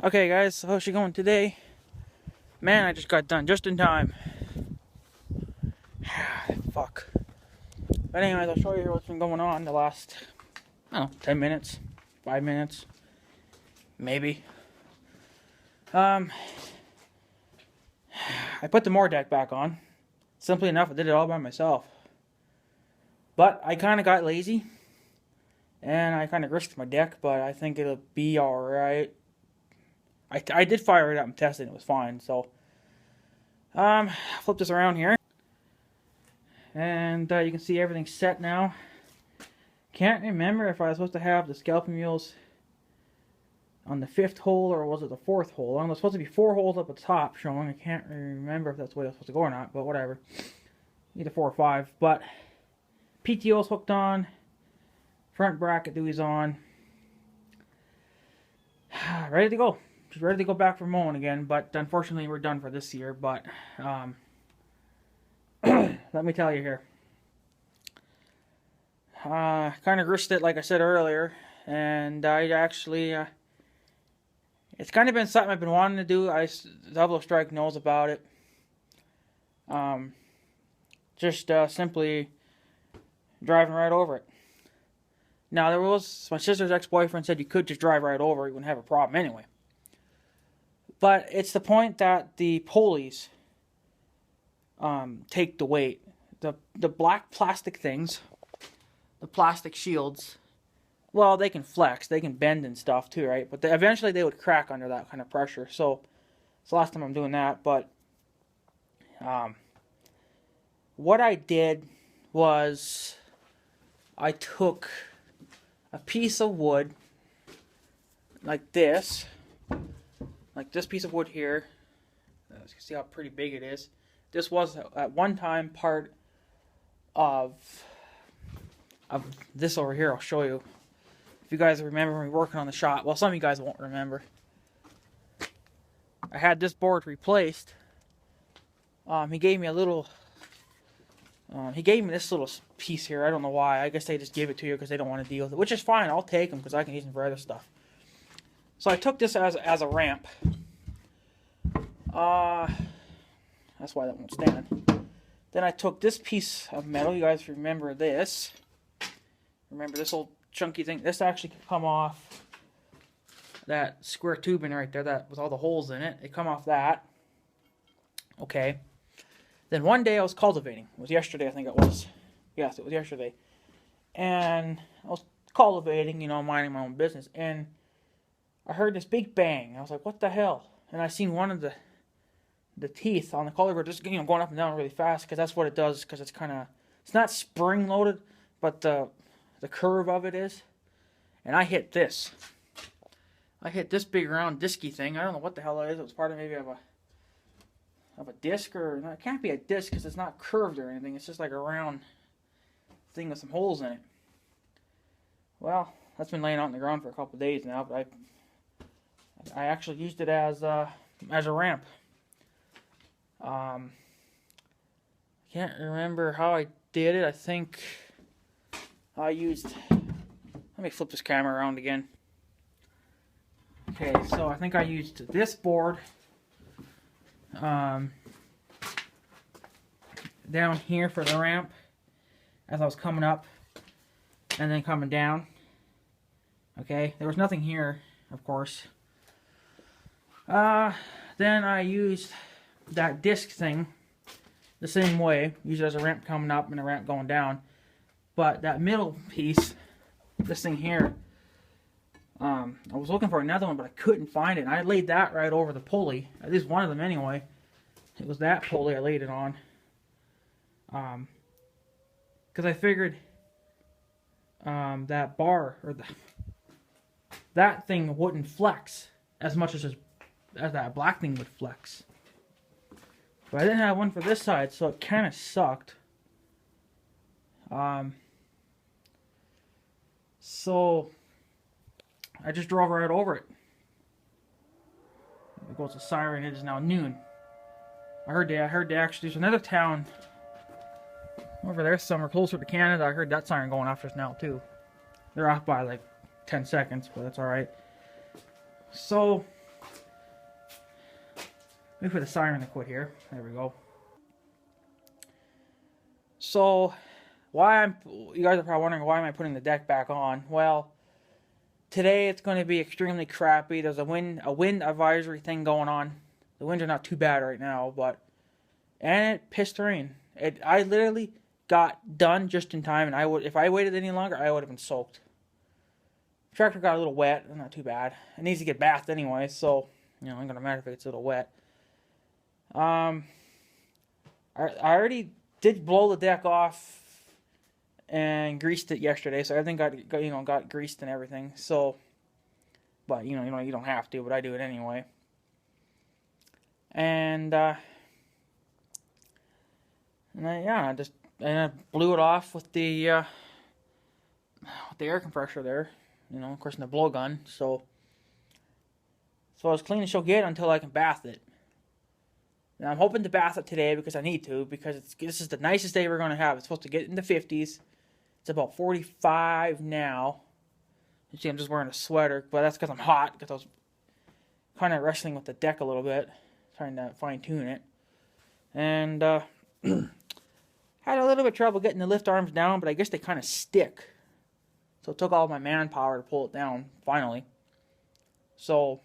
Okay guys, so how's she going today? Man, I just got done just in time. Fuck. But anyways, I'll show you here what's been going on the last, I don't know, 10 minutes, 5 minutes, maybe. I put the mower deck back on. Simply enough, I did it all by myself. But I kind of got lazy. And I kind of risked my deck, but I think it'll be alright. I did fire it up and test it, and it was fine, so. Flip this around here. And you can see everything's set now. Can't remember if I was supposed to have the scalping wheels on the 5th hole or was it the 4th hole. There's supposed to be 4 holes up at the top showing. I can't remember if that's the way it was supposed to go or not, but whatever. Either 4 or 5. But PTO's hooked on. Front bracket duty's on. Ready to go. Just ready to go back for mowing again, but unfortunately we're done for this year. But let me tell you here. Kind of risked it, like I said earlier, and I actually, it's kind of been something I've been wanting to do. Double Strike knows about it. Just simply driving right over it. Now, there was, my sister's ex-boyfriend said you could just drive right over it, you wouldn't have a problem anyway. But it's the point that the pulleys take the weight. The black plastic things, the plastic shields, well, they can flex, they can bend and stuff too, right? But eventually they would crack under that kind of pressure. So it's the last time I'm doing that. But what I did was I took a piece of wood like this piece of wood here. You can see how pretty big it is. This was at one time part of this over here. I'll show you. If you guys remember me working on the shop. Well, some of you guys won't remember. I had this board replaced. He gave me a little... he gave me this little piece here. I don't know why. I guess they just gave it to you because they don't want to deal with it. Which is fine. I'll take them because I can use them for other stuff. So I took this as a ramp. That's why that won't stand. Then I took this piece of metal. You guys remember this. Remember this old chunky thing. This actually could come off that square tubing right there that with all the holes in it. It come off that. Okay. Then one day I was cultivating. It was yesterday, I think it was. Yes, it was yesterday. And I was cultivating, minding my own business. And I heard this big bang. I was like, what the hell? And I seen one of the teeth on the cultivator just going up and down really fast because that's what it does. Because it's kind of, it's not spring loaded, but the curve of it is. And I hit this. I hit this big round disky thing. I don't know what the hell it is. It was part of maybe of a disc, or no, it can't be a disc because it's not curved or anything. It's just like a round thing with some holes in it. Well, that's been laying out on the ground for a couple of days now, but I actually used it as a ramp. Can't remember how I did it. I think I used. Let me flip this camera around again. Okay, so I think I used this board. Down here for the ramp as I was coming up and then coming down. Okay, there was nothing here, of course. Then I used that disc thing the same way, used it as a ramp coming up and a ramp going down. But that middle piece, this thing here, I was looking for another one, but I couldn't find it. And I laid that right over the pulley, at least one of them anyway. It was that pulley I laid it on. Because I figured that bar, or that thing wouldn't flex as much as that black thing would flex. But I didn't have one for this side, so it kind of sucked. So I just drove right over it. There goes the siren. It is now noon. I heard they actually, there's another town over there somewhere closer to Canada. I heard that siren going off just now too. They're off by like 10 seconds, but that's alright. So Wait for the siren to quit here. There we go. So, you guys are probably wondering why am I putting the deck back on? Well, today it's going to be extremely crappy. There's a wind advisory thing going on. The winds are not too bad right now, and it pissed rain. I literally got done just in time, and if I waited any longer, I would have been soaked. The tractor got a little wet, not too bad. It needs to get bathed anyway, so it ain't gonna matter if it gets a little wet. I already did blow the deck off and greased it yesterday, so everything got greased and everything. So, but you don't have to, but I do it anyway. And I blew it off with the air compressor there, of course in the blowgun. So as clean as she'll get until I can bath it. Now I'm hoping to bath it today because I need to, because this is the nicest day we're going to have. It's supposed to get in the 50s. It's about 45 now. You see I'm just wearing a sweater, but that's because I'm hot, because I was kind of wrestling with the deck a little bit, trying to fine tune it. And had a little bit of trouble getting the lift arms down, but I guess they kind of stick. So it took all my manpower to pull it down, finally. So,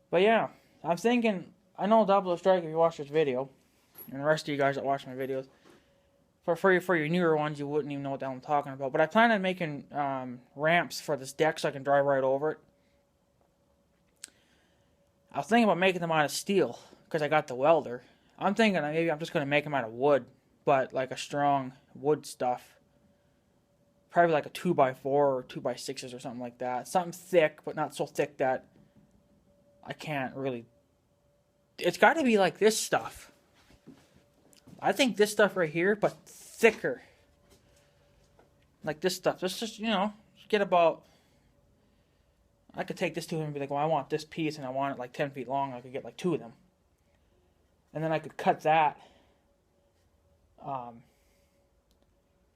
but yeah, I'm thinking, I know Double Strike if you watch this video, and the rest of you guys that watch my videos. For your newer ones, you wouldn't even know what the hell I'm talking about. But I plan on making ramps for this deck so I can drive right over it. I was thinking about making them out of steel because I got the welder. I'm thinking maybe I'm just going to make them out of wood, but like a strong wood stuff. Probably like a 2x4 or 2x6s or something like that. Something thick, but not so thick that I can't really... It's got to be like this stuff. I think this stuff right here, but thicker. Like this stuff. Just get about... I could take this to him and be like, well, I want this piece and I want it like 10 feet long. I could get like 2 of them. And then I could cut that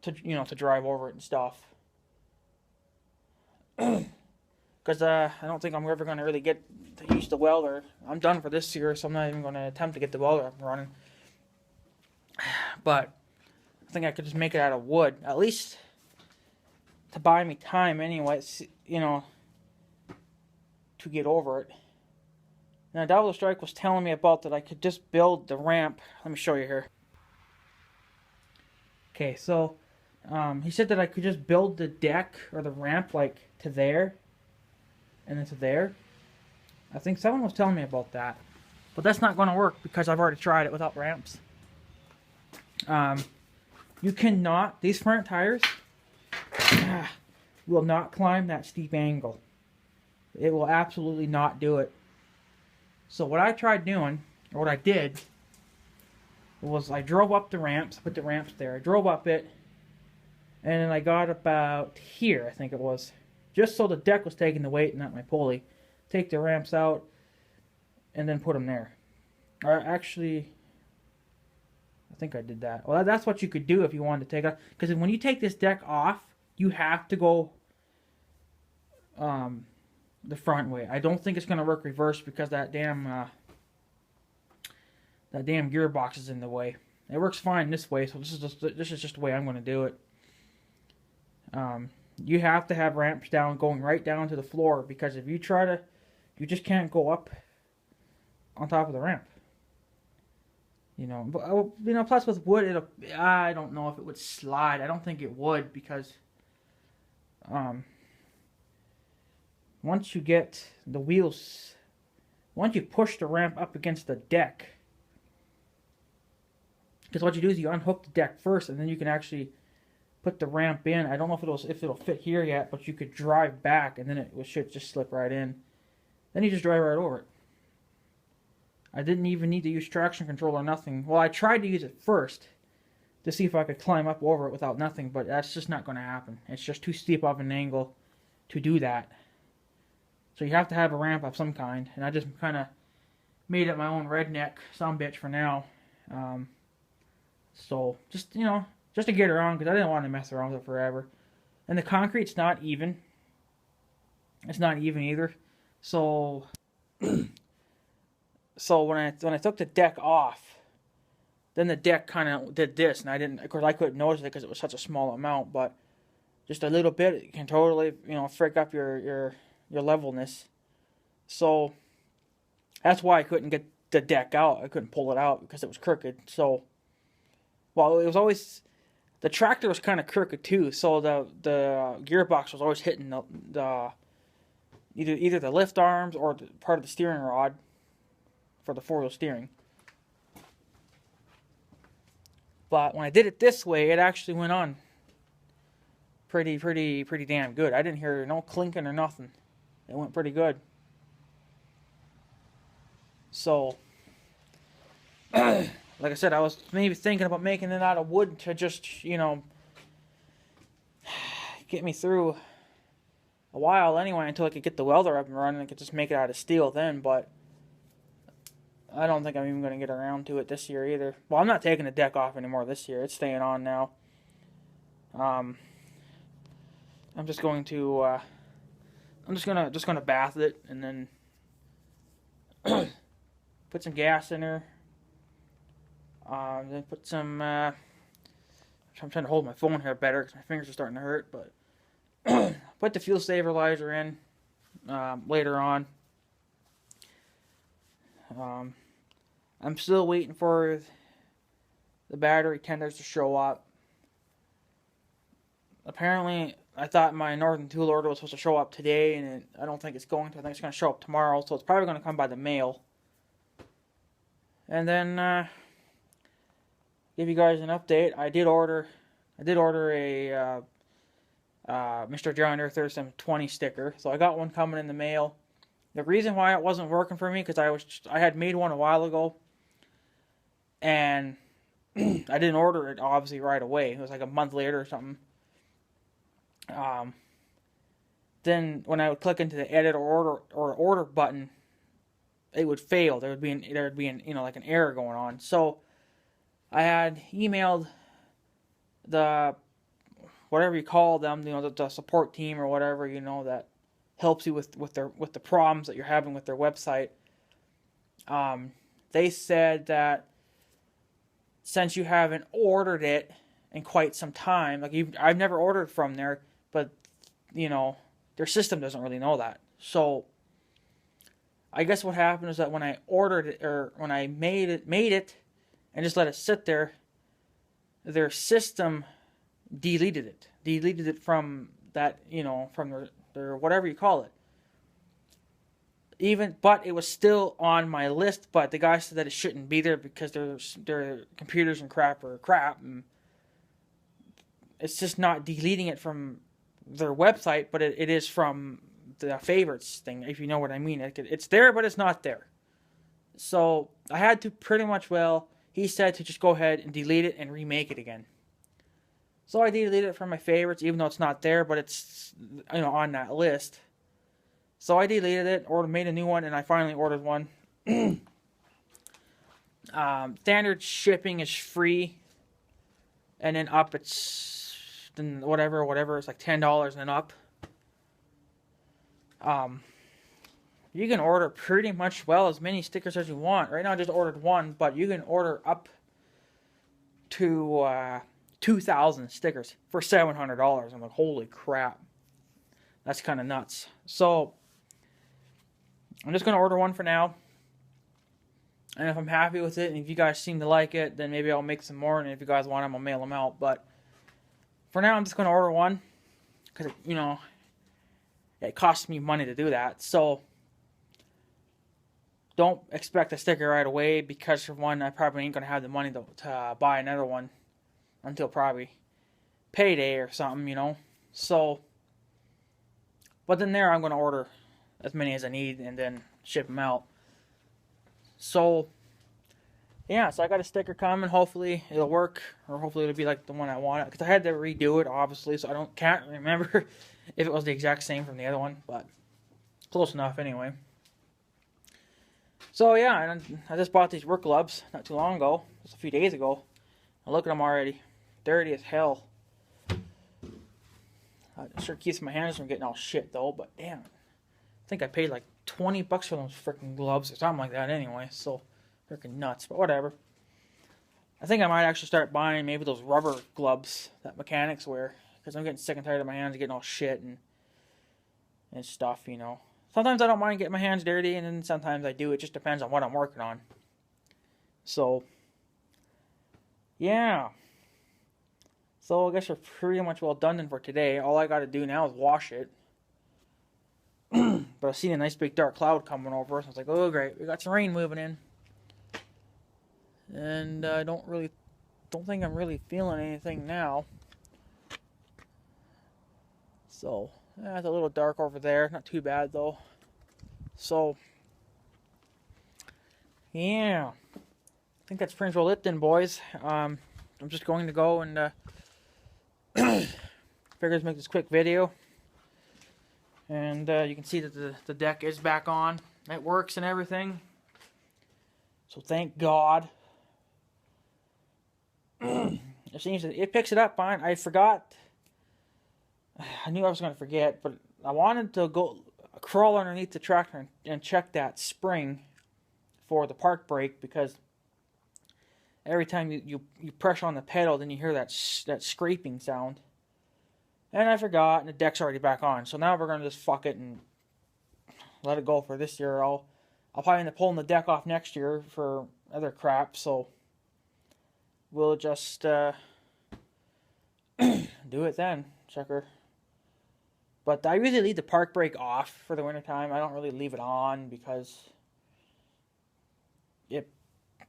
to drive over it and stuff. Because I don't think I'm ever going to really get to use the welder. I'm done for this year, so I'm not even going to attempt to get the welder up and running. But I think I could just make it out of wood, at least to buy me time anyway, to get over it. Now, Double Strike was telling me about that I could just build the ramp. Let me show you here. Okay, so he said that I could just build the deck or the ramp like to there and then to there. I think someone was telling me about that. But that's not going to work because I've already tried it without ramps. You cannot, these front tires will not climb that steep angle. It will absolutely not do it. So what I tried doing, or what I did, was I drove up the ramps, put the ramps there. I drove up it, and then I got about here, I think it was, just so the deck was taking the weight and not my pulley. Take the ramps out, and then put them there. Or actually, I think I did that. Well, that's what you could do if you wanted to take it off. Because when you take this deck off, you have to go the front way. I don't think it's going to work reverse because that damn gearbox is in the way. It works fine this way, so this is just the way I'm going to do it. You have to have ramps down, going right down to the floor, because if you try to, you just can't go up on top of the ramp. Plus with wood, I don't know if it would slide. I don't think it would, because once you get the wheels, once you push the ramp up against the deck, because what you do is you unhook the deck first, and then you can actually put the ramp in. I don't know if it'll fit here yet, but you could drive back, and then it should just slip right in. Then you just drive right over it. I didn't even need to use traction control or nothing. Well, I tried to use it first to see if I could climb up over it without nothing, but that's just not going to happen. It's just too steep of an angle to do that. So you have to have a ramp of some kind, and I just kind of made it my own redneck sumbitch for now. So just to get around, because I didn't want to mess around with it forever. And the concrete's not even. It's not even either. So So when I took the deck off, then the deck kind of did this, and I didn't. Of course, I couldn't notice it because it was such a small amount, but just a little bit it can totally, frick up your levelness. So that's why I couldn't get the deck out. I couldn't pull it out because it was crooked. So, well, it was always, the tractor was kind of crooked too. So the gearbox was always hitting the either the lift arms or the part of the steering rod for the 4-wheel steering. But when I did it this way, it actually went on pretty damn good. I didn't hear no clinking or nothing. It went pretty good. So, like I said, I was maybe thinking about making it out of wood to just, get me through a while anyway, until I could get the welder up and running. I could just make it out of steel then, but I don't think I'm even going to get around to it this year either. Well, I'm not taking the deck off anymore this year. It's staying on now. I'm just going to just gonna bath it and then put some gas in her. Then put some. I'm trying to hold my phone here better because my fingers are starting to hurt. But put the fuel stabilizer in later on. I'm still waiting for the battery tenders to show up. Apparently, I thought my Northern Tool order was supposed to show up today, and I don't think it's going to. I think it's going to show up tomorrow, so it's probably going to come by the mail. And then give you guys an update. I did order a Mr. John Earth Thurston 20 sticker, so I got one coming in the mail. The reason why it wasn't working for me because I had made one a while ago, and I didn't order it obviously right away. It was like a month later or something. Then when I would click into the edit or order button, it would fail. There would be like an error going on. So I had emailed the whatever you call them, the support team or whatever, that helps you with the problems that you're having with their website. They said that since you haven't ordered it in quite some time, I've never ordered from there, but their system doesn't really know that. So I guess what happened is that when I ordered it, or when I made it and just let it sit there, their system deleted it from that, from their whatever you call it. But it was still on my list, but the guy said that it shouldn't be there because their computers and crap are crap, and it's just not deleting it from their website, but it is from the favorites thing, if you know what I mean. It's there, but it's not there. So I had to pretty much, he said to just go ahead and delete it and remake it again. So I deleted it from my favorites, even though it's not there, but it's on that list. So I deleted it, or made a new one, and I finally ordered one. Standard shipping is free, and then up it's whatever. It's like $10 and up. You can order pretty much as many stickers as you want. Right now I just ordered one, but you can order up to 2,000 stickers for $700. I'm like, holy crap. That's kind of nuts. So I'm just going to order one for now. And if I'm happy with it, and if you guys seem to like it, then maybe I'll make some more. And if you guys want them, I'll mail them out. But for now, I'm just going to order one. Because, it costs me money to do that. So don't expect a sticker right away. Because for one, I probably ain't going to have the money to buy another one until probably payday or something, So, but then I'm going to order as many as I need and then ship them out. So, yeah, so I got a sticker coming. Hopefully it'll work, or hopefully it'll be like the one I want. Because I had to redo it, obviously, so I can't remember if it was the exact same from the other one, but close enough anyway. So yeah, and I just bought these work gloves not too long ago, just a few days ago. And look at them already, dirty as hell. It sure keeps my hands from getting all shit though, but damn. I think I paid like $20 for those freaking gloves or something like that anyway. So, freaking nuts. But whatever. I think I might actually start buying maybe those rubber gloves that mechanics wear. Because I'm getting sick and tired of my hands getting all shit and stuff, you know. Sometimes I don't mind getting my hands dirty, and then sometimes I do. It just depends on what I'm working on. So, yeah. So I guess we're pretty much well done then for today. All I got to do now is wash it. But I seen a nice big dark cloud coming over, so I was like, oh great, we got some rain moving in. And I don't think I'm really feeling anything now. So, it's a little dark over there, not too bad though. So, yeah. I think that's pretty much well it then, boys. I'm just going to go and figure to make this quick video. And you can see that the deck is back on. It works and everything. So thank God. It seems that it picks it up fine. I forgot. I knew I was going to forget, but I wanted to go crawl underneath the tractor and check that spring for the park brake, because every time you press on the pedal, then you hear that scraping sound. And I forgot, and the deck's already back on. So now we're going to just fuck it and let it go for this year. I'll probably end up pulling the deck off next year for other crap. So we'll just do it then, sucker. But I usually leave the park brake off for the wintertime. I don't really leave it on because it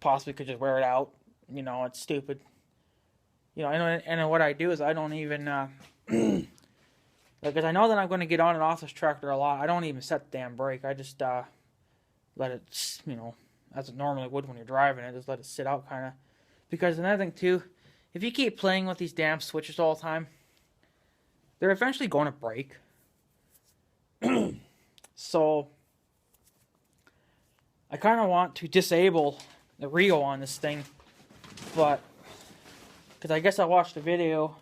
possibly could just wear it out. You know, it's stupid. You know, and what I do is I don't even... because I know that I'm going to get on and off this tractor a lot. I don't even set the damn brake. I just let it, you know, as it normally would when you're driving it. Just let it sit out kind of. Because another thing too, if you keep playing with these damn switches all the time, they're eventually going to break. So I kind of want to disable the reel on this thing, but because I guess I watched the video.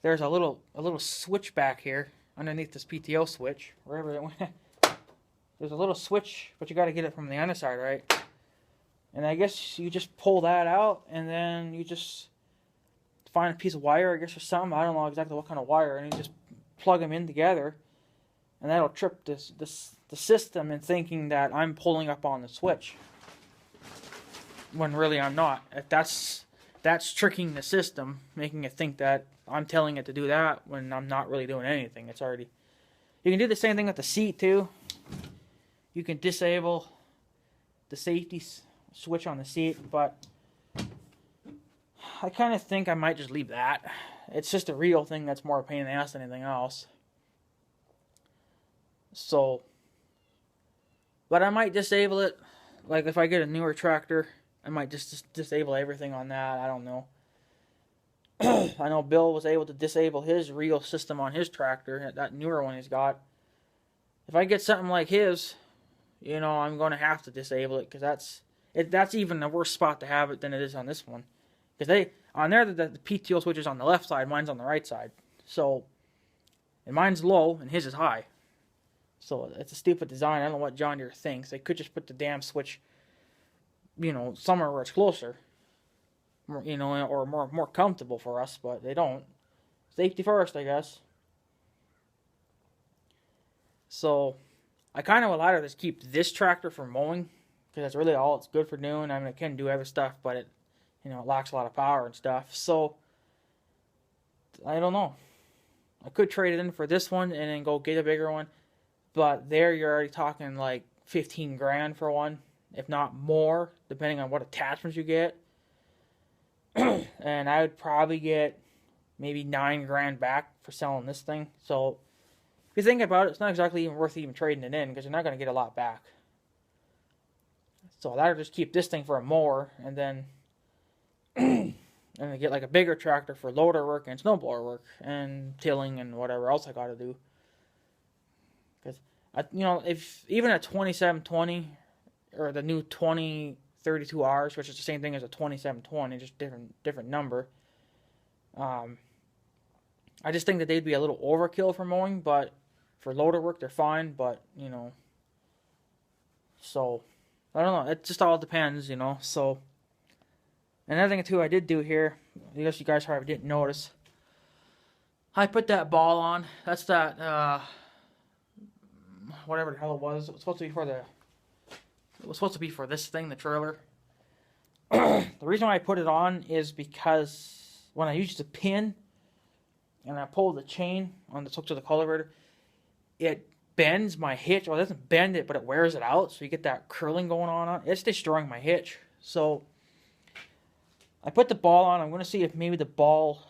There's a little switch back here underneath this PTO switch, wherever it went. There's a little switch, but you got to get it from the underside, right? And I guess you just pull that out, and then you just find a piece of wire, I guess, or something. I don't know exactly what kind of wire, and you just plug them in together, and that'll trip the system in thinking that I'm pulling up on the switch, when really I'm not. If that's tricking the system, making it think that I'm telling it to do that when I'm not really doing anything. It's already... You can do the same thing with the seat too. You can disable the safety switch on the seat, but I kind of think I might just leave that. It's just a real thing that's more a pain in the ass than anything else. So, but I might disable it. Like if I get a newer tractor, I might just disable everything on that. I don't know. I know Bill was able to disable his reel system on his tractor, that newer one he's got. If I get something like his, you know, I'm going to have to disable it, because that's even a worse spot to have it than it is on this one. Because on there, the PTO switch is on the left side, mine's on the right side. So, and mine's low, and his is high. So, it's a stupid design. I don't know what John Deere thinks. They could just put the damn switch, you know, somewhere where it's closer. You know, or more comfortable for us, but they don't. Safety first, I guess. So, I kind of would rather just keep this tractor for mowing, because that's really all it's good for doing. I mean, it can do other stuff, but it, you know, it lacks a lot of power and stuff. So, I don't know. I could trade it in for this one and then go get a bigger one, but there you're already talking like 15 grand for one, if not more, depending on what attachments you get. And I would probably get maybe 9 grand back for selling this thing. So if you think about it, it's not exactly even worth even trading it in, because you're not going to get a lot back. So I'd just keep this thing for a mower, and then get like a bigger tractor for loader work and snowblower work and tilling and whatever else I got to do. Because you know, if even a 2720 or the new 2032Rs, which is the same thing as a 2720, just different number. I just think that they'd be a little overkill for mowing, but for loader work they're fine. But you know, So, I don't know. It just all depends, you know. So, another thing too I did do here, I guess you guys probably didn't notice, I put that ball on. That's that, whatever the hell it was. It was supposed to be for this thing, the trailer. The reason why I put it on is because when I used the pin and I pull the chain on the hook to the cultivator, it bends my hitch. Well, it doesn't bend it, but it wears it out. So you get that curling going on. It's destroying my hitch. So I put the ball on. I'm going to see if maybe the ball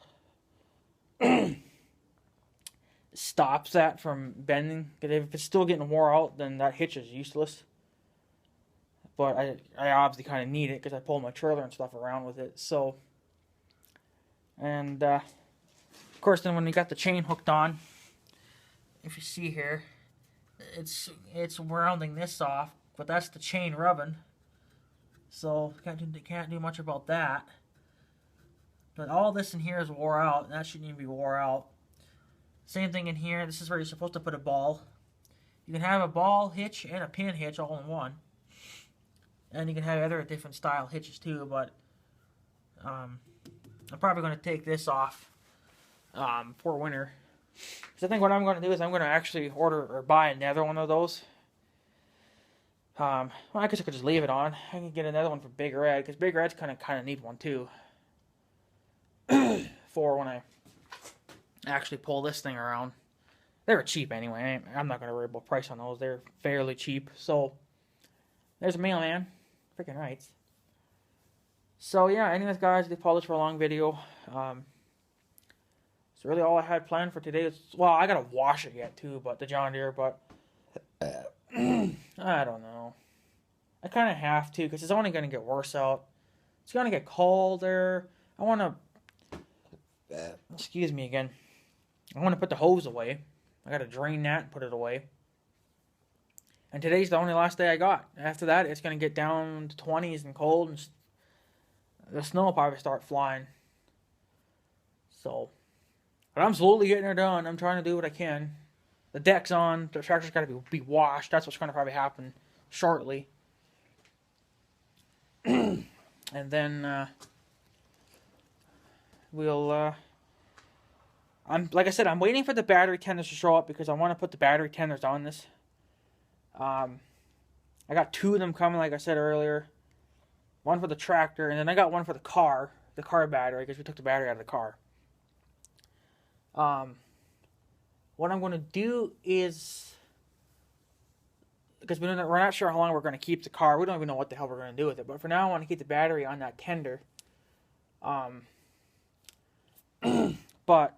stops that from bending. Because if it's still getting wore out, then that hitch is useless. But I obviously kind of need it because I pull my trailer and stuff around with it. So, and of course, then when we got the chain hooked on, if you see here, it's rounding this off, but that's the chain rubbing. So can't do much about that. But all this in here is wore out, and that shouldn't even be wore out. Same thing in here. This is where you're supposed to put a ball. You can have a ball hitch and a pin hitch all in one. And you can have other different style hitches too, but I'm probably going to take this off for winter. So I think what I'm going to do is I'm going to actually order or buy another one of those. Well, I guess I could just leave it on. I can get another one for Big Red, because Big Red's kind of need one too. For when I actually pull this thing around. They were cheap anyway. I'm not going to worry about price on those. They're fairly cheap. So, there's a mailman. Freaking rights. So, yeah, anyways, guys, they apologize for a long video. So, really all I had planned for today is, well, I got to wash it yet, too, but the John Deere, but I don't know. I kind of have to, because it's only going to get worse out. It's going to get colder. I want to, excuse me again. I want to put the hose away. I got to drain that and put it away. And today's the only last day I got. After that, it's going to get down to 20s and cold, and the snow will probably start flying. So, but I'm slowly getting it done. I'm trying to do what I can. The deck's on. The tractor's got to be washed. That's what's going to probably happen shortly. And then we'll. Like I said, I'm waiting for the battery tenders to show up because I want to put the battery tenders on this. I got 2 of them coming, like I said earlier. One for the tractor, and then I got one for the car battery, because we took the battery out of the car. What I'm going to do is, because we're not sure how long we're going to keep the car. We don't even know what the hell we're going to do with it. But for now, I want to keep the battery on that tender. But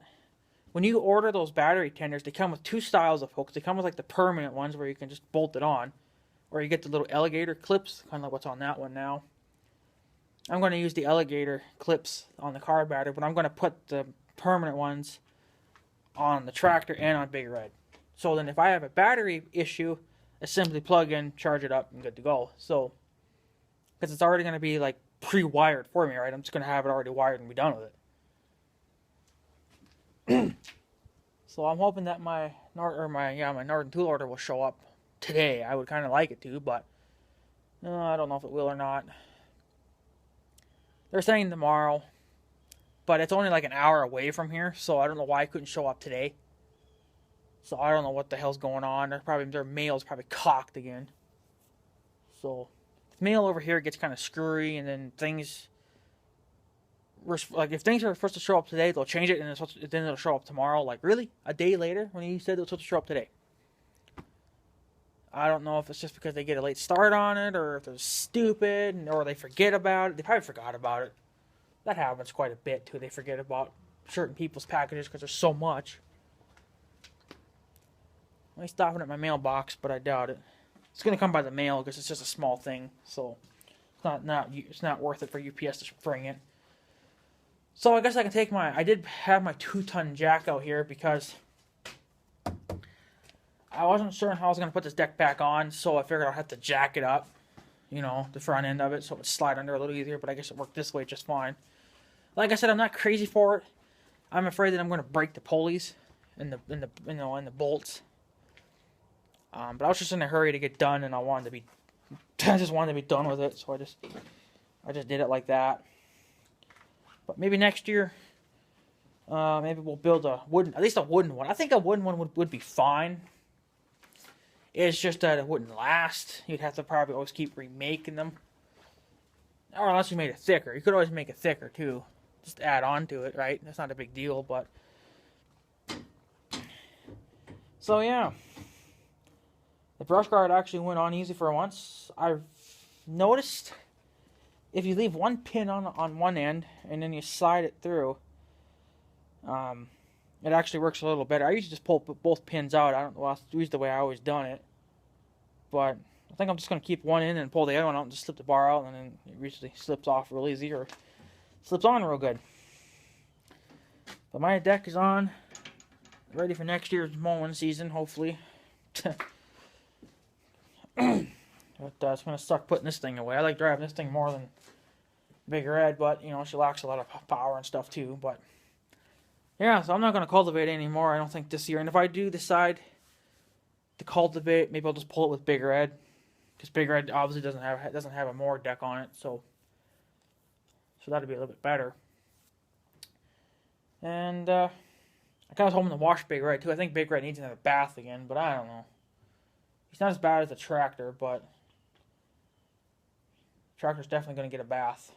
when you order those battery tenders, they come with 2 styles of hooks. They come with like the permanent ones where you can just bolt it on. Or you get the little alligator clips, kind of like what's on that one now. I'm going to use the alligator clips on the car battery, but I'm going to put the permanent ones on the tractor and on Big Red. So then if I have a battery issue, I simply plug in, charge it up, and good to go. So, because it's already going to be like pre-wired for me, right? I'm just going to have it already wired and be done with it. So I'm hoping that my Northern tool order will show up today. I would kind of like it to, but I don't know if it will or not. They're saying tomorrow, but it's only like an hour away from here, so I don't know why it couldn't show up today. So I don't know what the hell's going on. Their mail's probably cocked again. So the mail over here gets kind of screwy, and then things. Like, if things are supposed to show up today, they'll change it, and then it'll show up tomorrow. Like, really? A day later when you said it was supposed to show up today? I don't know if it's just because they get a late start on it, or if they're stupid, or they forget about it. They probably forgot about it. That happens quite a bit, too. They forget about certain people's packages because there's so much. I'm stopping at my mailbox, but I doubt it. It's going to come by the mail because it's just a small thing, so it's not worth it for UPS to bring it. So I guess I can take I did have my 2-ton jack out here because I wasn't sure how I was going to put this deck back on, so I figured I'd have to jack it up, the front end of it, so it would slide under a little easier, but I guess it worked this way just fine. Like I said, I'm not crazy for it. I'm afraid that I'm going to break the pulleys and the bolts. But I was just in a hurry to get done, and I wanted to be I just wanted to be done with it, so I just did it like that. But maybe next year, maybe we'll build at least a wooden one. I think a wooden one would be fine. It's just that it wouldn't last. You'd have to probably always keep remaking them. Or unless you made it thicker. You could always make it thicker too. Just add on to it, right? That's not a big deal, but... So yeah. The brush guard actually went on easy for once. I've noticed if you leave one pin on one end and then you slide it through, it actually works a little better. I usually just pull both pins out. I don't know, that's usually the way I always done it. But I think I'm just going to keep one in and pull the other one out and just slip the bar out, and then it usually slips off real easy or slips on real good. But my deck is on, ready for next year's mowing season, hopefully. But it's going to suck putting this thing away. I like driving this thing more than Big Red, but, you know, she lacks a lot of power and stuff too. But, yeah, so I'm not going to cultivate anymore, I don't think, this year. And if I do decide to cultivate, maybe I'll just pull it with Big Red. Because Big Red obviously doesn't have a mower deck on it, so that'd be a little bit better. And I kind of hoping to wash Big Red too. I think Big Red needs another bath again, but I don't know. He's not as bad as the tractor, but the tractor's definitely going to get a bath.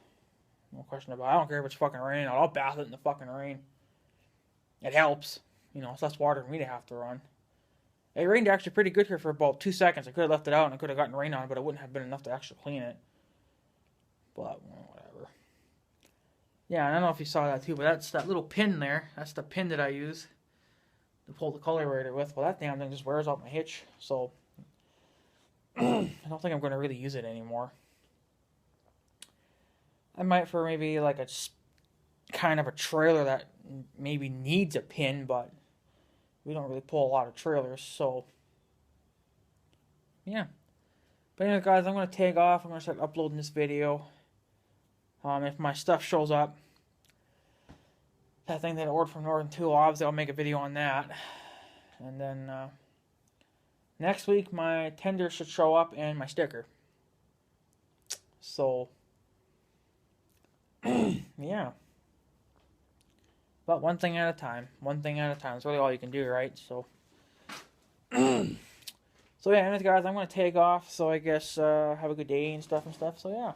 No question about it. I don't care if it's fucking raining. I'll bath it in the fucking rain. It helps. You know, it's less water for me to have to run. It rained actually pretty good here for about 2 seconds. I could have left it out and I could have gotten rain on it, but it wouldn't have been enough to actually clean it. But, well, whatever. Yeah, and I don't know if you saw that too, but that's that little pin there. That's the pin that I use to pull the colorimeter with. Well, that damn thing just wears out my hitch, so I don't think I'm going to really use it anymore. I might for maybe like a kind of a trailer that maybe needs a pin, but we don't really pull a lot of trailers, so yeah. But anyway, guys, I'm going to take off. I'm going to start uploading this video. If my stuff shows up, that thing that I ordered from Northern Tool, obviously I'll make a video on that. And then next week, my tender should show up and my sticker. So, yeah. But one thing at a time. One thing at a time. That's really all you can do, right? So, so yeah, anyways, guys, I'm going to take off. So I guess have a good day and stuff. So, yeah.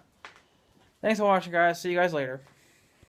Thanks for watching, guys. See you guys later.